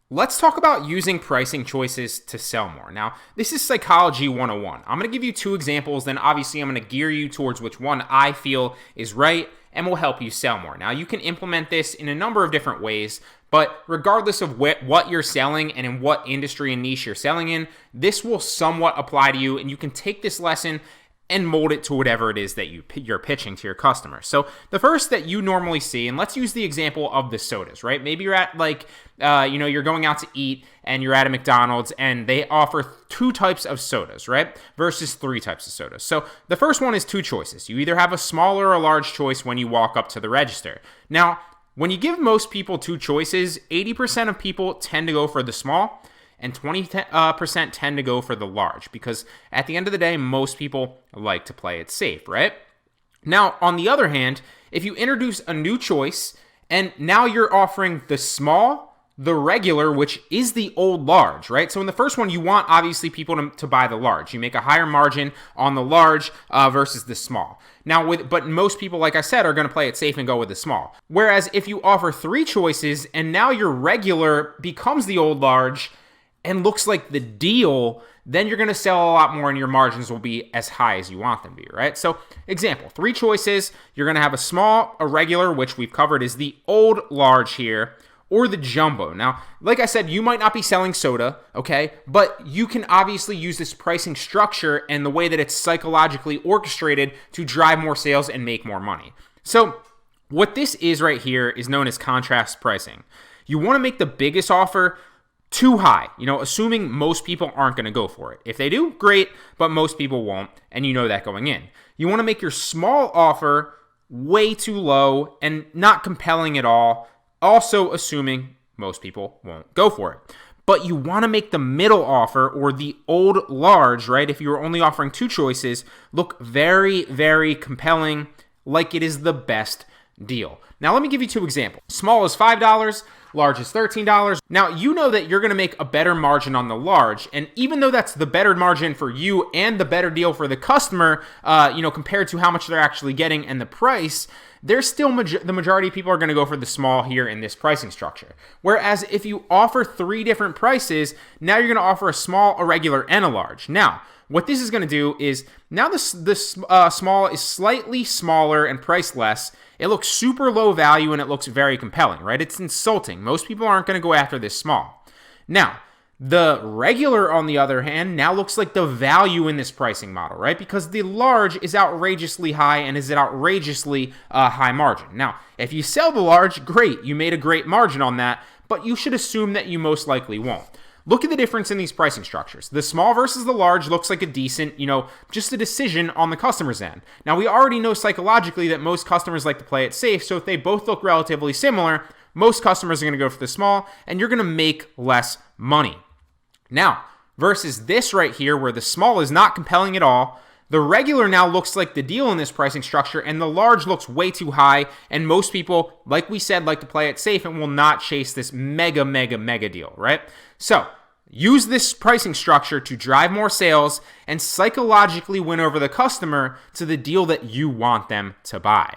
Let's talk about using pricing choices to sell more. Now, this is Psychology 101. I'm going to give you two examples, then obviously I'm going to gear you towards which one I feel is right and will help you sell more. Now, you can implement this in a number of different ways, but regardless of what you're selling and in what industry and niche you're selling in, this will somewhat apply to you, and you can take this lesson and mold it to whatever it is that you're pitching to your customers. So the first that you normally see, and let's use the example of the sodas, right? Maybe you're at you're going out to eat and you're at a McDonald's and they offer two types of sodas, right? Versus three types of sodas. So the first one is two choices. You either have a small or a large choice when you walk up to the register. Now, when you give most people two choices, 80% of people tend to go for the small, and 20% tend to go for the large, because at the end of the day, most people like to play it safe, right? Now, on the other hand, if you introduce a new choice and now you're offering the small, the regular, which is the old large, right? So in the first one, you want obviously people to buy the large. You make a higher margin on the large versus the small. Now, but most people, like I said, are going to play it safe and go with the small. Whereas if you offer three choices and now your regular becomes the old large and looks like the deal, then you're going to sell a lot more and your margins will be as high as you want them to be, right? So example, three choices. You're going to have a small, a regular, which we've covered is the old large here, or the jumbo. Now, like I said, you might not be selling soda, okay? But you can obviously use this pricing structure and the way that it's psychologically orchestrated to drive more sales and make more money. So what this is right here is known as contrast pricing. You want to make the biggest offer too high, assuming most people aren't going to go for it. If they do, great, but most people won't, and you know that going in. You want to make your small offer way too low and not compelling at all, also assuming most people won't go for it. But you want to make the middle offer, or the old large, right, if you were only offering two choices, look very, very compelling, like it is the best deal. Now, let me give you two examples. Small is $5, large is $13. Now, you know that you're going to make a better margin on the large, and even though that's the better margin for you and the better deal for the customer, compared to how much they're actually getting and the price, there's still the majority of people are going to go for the small here in this pricing structure. Whereas if you offer three different prices, now you're going to offer a small, a regular, and a large. Now, what this is going to do is, now this small is slightly smaller and priced less. It looks super low value and it looks very compelling, right? It's insulting. Most people aren't going to go after this small. Now, the regular, on the other hand, now looks like the value in this pricing model, right? Because the large is outrageously high and is an outrageously high margin. Now, if you sell the large, great. You made a great margin on that, but you should assume that you most likely won't. Look at the difference in these pricing structures. The small versus the large looks like a decent, just a decision on the customer's end. Now, we already know psychologically that most customers like to play it safe, so if they both look relatively similar, most customers are going to go for the small, and you're going to make less money. Now, versus this right here, where the small is not compelling at all, the regular now looks like the deal in this pricing structure, and the large looks way too high, and most people, like we said, like to play it safe and will not chase this mega, mega, mega deal, right? So, use this pricing structure to drive more sales and psychologically win over the customer to the deal that you want them to buy.